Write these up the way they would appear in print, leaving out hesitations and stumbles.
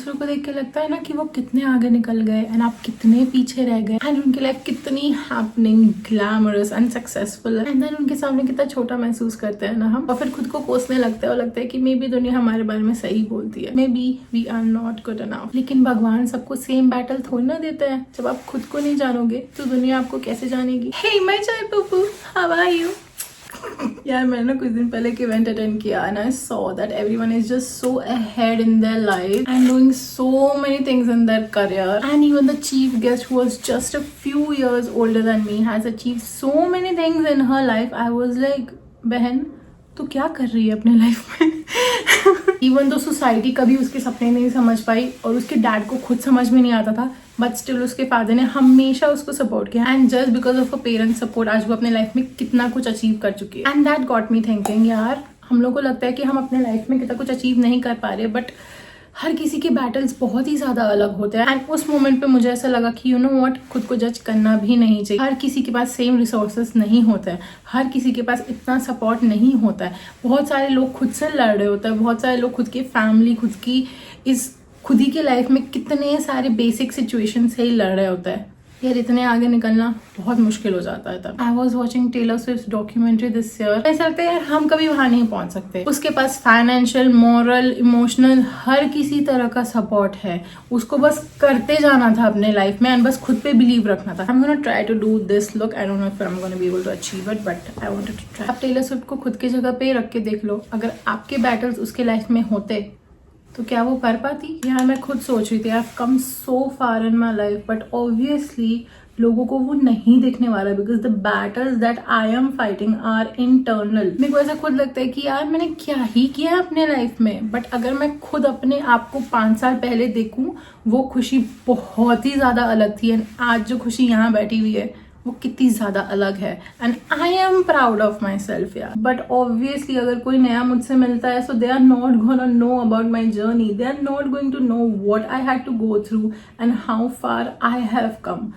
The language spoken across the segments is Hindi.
दूसरों को देख के लगता है ना कि वो कितने आगे निकल गए एंड आप कितने पीछे रह गए एंड उनकी लाइफ कितनी हैपनिंग, ग्लैमरस एंड सक्सेसफुल है एंड देन उनके सामने कितना छोटा महसूस करते हैं ना हम, और फिर खुद को कोसने लगता है और लगता है कि मे बी दुनिया हमारे बारे में सही बोलती है, may be we are not good enough. लेकिन भगवान सबको सेम बैटल थोड़ी ना देता है। जब आप खुद को नहीं जानोगे तो दुनिया आपको कैसे जानेगी। हे माय चाय पप्पू, हाउ आर यू? यार मैंने ना कुछ दिन पहले एक इवेंट अटेंड किया and I saw that everyone is just so ahead in their life and doing so many things in their career and even the chief guest who was just a few years older than me has achieved so many things in her life. I was like, बहन तो क्या कर रही है अपने लाइफ में? इवन तो सोसाइटी कभी उसके सपने नहीं समझ पाई और उसके डैड को खुद समझ में नहीं आता था, बट स्टिल उसके फादर ने हमेशा उसको सपोर्ट किया and just because of a parents support आज वो अपने लाइफ में कितना कुछ अचीव कर चुकी है। And that got me thinking, यार हम लोग को लगता है कि हम अपने लाइफ में कितना कुछ अचीव नहीं कर पा रहे, बट हर किसी के बैटल्स बहुत ही ज्यादा अलग होते हैं। एंड उस मोमेंट पे मुझे ऐसा लगा कि यू नो व्हाट, खुद को जज करना भी नहीं चाहिए। हर किसी के पास सेम रिसोर्सेस नहीं होते हैं, हर किसी के पास इतना सपोर्ट नहीं होता है। बहुत सारे लोग खुद से लड़ रहे होते हैं, बहुत सारे लोग खुद की फैमिली, खुद ही के लाइफ में कितने सारे बेसिक सिचुएशन से ही लड़ रहे होते हैं। यार इतने आगे निकलना बहुत मुश्किल हो जाता है तब। I was watching Taylor Swift documentary this year. ऐसा लगता है यार हम कभी वहां नहीं पहुंच सकते। उसके पास फाइनेंशियल, मॉरल, इमोशनल हर किसी तरह का सपोर्ट है। उसको बस करते जाना था अपने लाइफ में एंड बस खुद पे बिलीव रखना था। I am gonna try to do this look, I don't know if I am gonna be able to achieve it, but I wanted to try. आप टेलर स्विफ्ट को खुद की जगह पे रख के देख लो, अगर आपके बैटल्स उसके लाइफ में होते तो क्या वो कर पाती? यार मैं खुद सोच रही थी, I have come so far in my life, but obviously लोगों को वो नहीं दिखने वाला because the battles that I am fighting are internal. मेरे को ऐसा खुद लगता है कि यार मैंने क्या ही किया है अपने लाइफ में, बट अगर मैं खुद अपने आप को 5 साल पहले देखूं, वो खुशी बहुत ही ज्यादा अलग थी एंड आज जो खुशी यहाँ बैठी हुई है वो कितनी ज्यादा अलग है and I am proud of myself यार। बट ऑब्वियसली अगर कोई नया मुझसे मिलता है, so they are not gonna know about my journey, they are not going to know what I had to go through and how far I have come.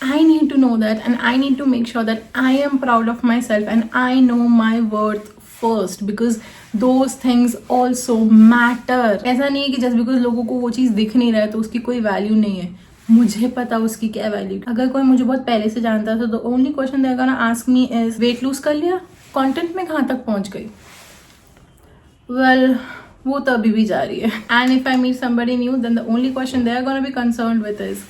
I need to know that and I need to make sure that I am proud of myself and I know my worth first because those things also matter. ऐसा नहीं है कि just because लोगों को वो चीज़ दिख नहीं रहा है तो उसकी कोई वैल्यू नहीं है। मुझे पता उसकी क्या वैल्यू। अगर कोई मुझे बहुत पहले से जानता है तो ओनली क्वेश्चन देगा ना ask me is weight lose कर लिया, कंटेंट में कहाँ तक पहुँच गई? वेल वो तो अभी भी जा रही है। And if I meet somebody new then the only question they are gonna be concerned with is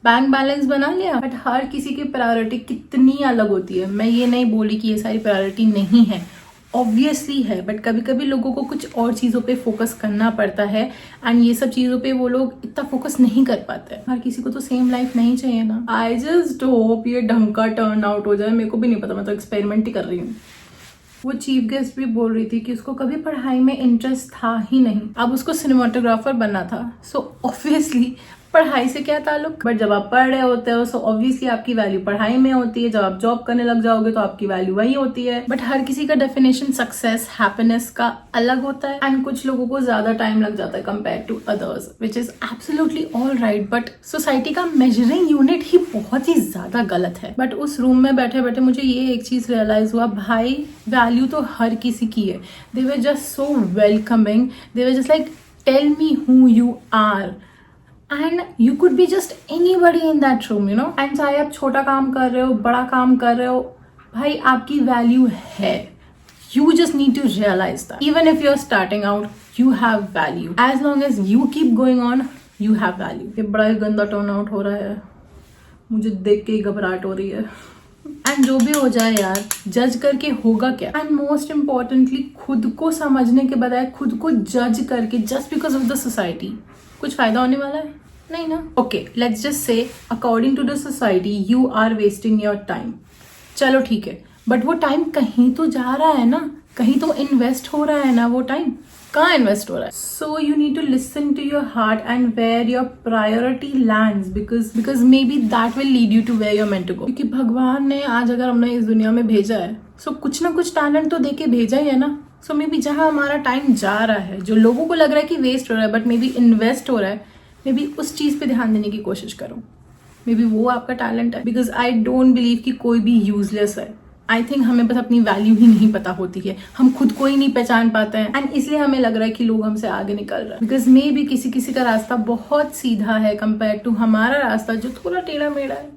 bank balance बना लिया। बट हर किसी की प्रायोरिटी कितनी अलग होती है। मैं ये नहीं बोली कि ये सारी प्रायोरिटी नहीं है, ऑब्वियसली है, बट कभी कभी लोगों को कुछ और चीज़ों पे फोकस करना पड़ता है एंड ये सब चीज़ों पे वो लोग इतना फोकस नहीं कर पाते हैं। हर किसी को तो सेम लाइफ नहीं चाहिए ना। आई जस्ट होप ये ढंग का टर्न आउट हो जाए। मेरे को भी नहीं पता, मैं तो एक्सपेरिमेंट ही कर रही हूँ। वो चीफ गेस्ट भी बोल रही थी कि उसको कभी पढ़ाई में इंटरेस्ट था ही नहीं, अब उसको सिनेमाटोग्राफर बनना था। सो ऑब्वियसली पढ़ाई से क्या ताल्लुक, बट जब आप पढ़ रहे होते हो सो ऑब्वियसली आपकी वैल्यू पढ़ाई में होती है। जब आप जॉब करने लग जाओगे तो आपकी वैल्यू वही होती है। बट हर किसी का डेफिनेशन सक्सेस, हैप्पीनेस का अलग होता है एंड कुछ लोगों को ज्यादा टाइम लग जाता है compare to others, which is absolutely all right. But society का मेजरिंग यूनिट ही बहुत ही ज्यादा गलत है। बट उस रूम में बैठे बैठे मुझे ये एक चीज रियलाइज हुआ, भाई वैल्यू तो हर किसी की है। They were just so welcoming, they were just like tell me who you are and you could be just anybody in that room, you know. And चाहे आप छोटा काम कर रहे हो, बड़ा काम कर रहे हो, भाई आपकी वैल्यू है। You just need to realize that even if you are starting out, you have value. As long as you keep going on, you have value. ये बड़ा ही गंदा टर्न आउट हो रहा है, मुझे देख के ही घबराहट हो रही है। एंड जो भी हो जाए यार, जज करके होगा क्या? एंड मोस्ट इम्पॉर्टेंटली खुद को समझने के बजाय खुद को जज करके just because of the society कुछ फायदा होने वाला है? नहीं ना। Okay, let's just say according to the society you are wasting your time. चलो ठीक है, बट वो टाइम कहीं तो जा रहा है ना, कहीं तो इन्वेस्ट हो रहा है ना। वो टाइम कहाँ इन्वेस्ट हो रहा है? So you need to listen to your heart and where your priority lands because may be that will lead you to where you're meant to go. क्योंकि भगवान ने आज अगर हमने इस दुनिया में भेजा है, सो कुछ ना कुछ टैलेंट तो देके भेजा ही है ना। सो मे बी जहाँ हमारा टाइम जा रहा है, जो लोगों को लग रहा है कि वेस्ट हो रहा है बट मे बी इन्वेस्ट हो रहा है, मे बी उस चीज पे ध्यान देने की कोशिश करो। मे बी वो आपका टैलेंट है। बिकॉज आई डोंट बिलीव कि कोई भी यूजलेस है। आई थिंक हमें बस अपनी वैल्यू ही नहीं पता होती है, हम खुद को ही नहीं पहचान पाते हैं, एंड इसलिए हमें लग रहा है कि लोग हमसे आगे निकल रहे हैं। बिकॉज मे भी किसी किसी का रास्ता बहुत सीधा है कंपेयर टू हमारा रास्ता जो थोड़ा टेढ़ा मेढ़ा है,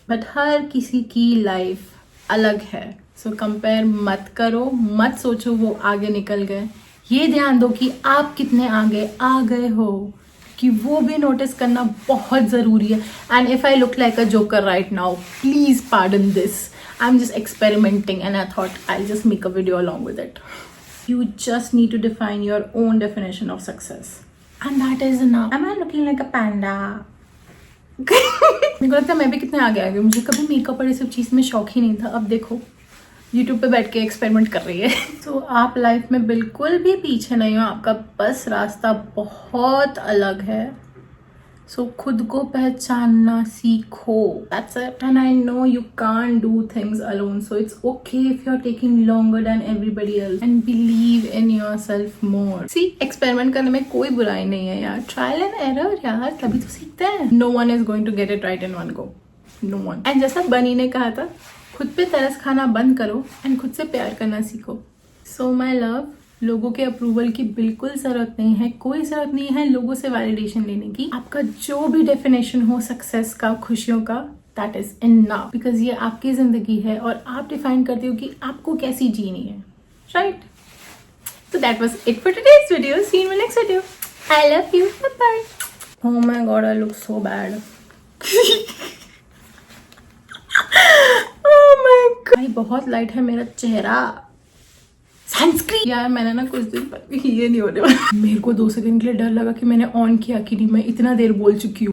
बट हर किसी की लाइफ अलग है। सो कंपेयर मत करो, मत सोचो वो आगे निकल गए, ये ध्यान दो कि आप कितने आगे आ गए हो, कि वो भी नोटिस करना बहुत ज़रूरी है। And if I look like a joker right now, please pardon this, I'm just experimenting and I thought I'll just make a video along with it. You just need to define your own definition of success. And that is enough. Am I looking like a panda? मेरे को लगता है मैं भी कितने आगे आ गई, मुझे कभी मेकअप और ये सब चीज़ में शौक ही नहीं था। अब देखो YouTube पे बैठ के एक्सपेरिमेंट कर रही है। तो आप लाइफ में बिल्कुल भी पीछे नहीं हो, आपका बस रास्ता बहुत अलग है। सो खुद को पहचानना सीखो। That's it. And I know you can't do things alone. So it's okay if you're taking longer than everybody else. And believe in yourself more. See, experiment करने में कोई बुराई नहीं है यार। Trial and error यार, तभी तो सीखते हैं। No one is going to get it right in one go. No one. And जैसा बनी ने कहा था, खुद पे तरस खाना बंद करो and खुद से प्यार करना सीखो। So my love, लोगों के अप्रूवल की बिल्कुल ज़रूरत नहीं है, कोई ज़रूरत नहीं है लोगों से वैलिडेशन लेने की। आपका जो भी डेफिनेशन हो सक्सेस का, खुशियों का, दैट इज इनफ, बिकॉज ये आपकी ज़िंदगी है और आप डिफाइन करते हो कि आपको कैसी जीनी है, right? So that was it for today's video. See you in my next video. I love you. Bye-bye. Oh my God, I look so bad. Oh my God. बहुत लाइट है मेरा चेहरा। सनस्क्रीन यार, मैंने ना कुछ दिन ये नहीं होने वाला। मेरे को 2 सेकंड के लिए डर लगा कि मैंने ऑन किया कि नहीं, मैं इतना देर बोल चुकी हूँ।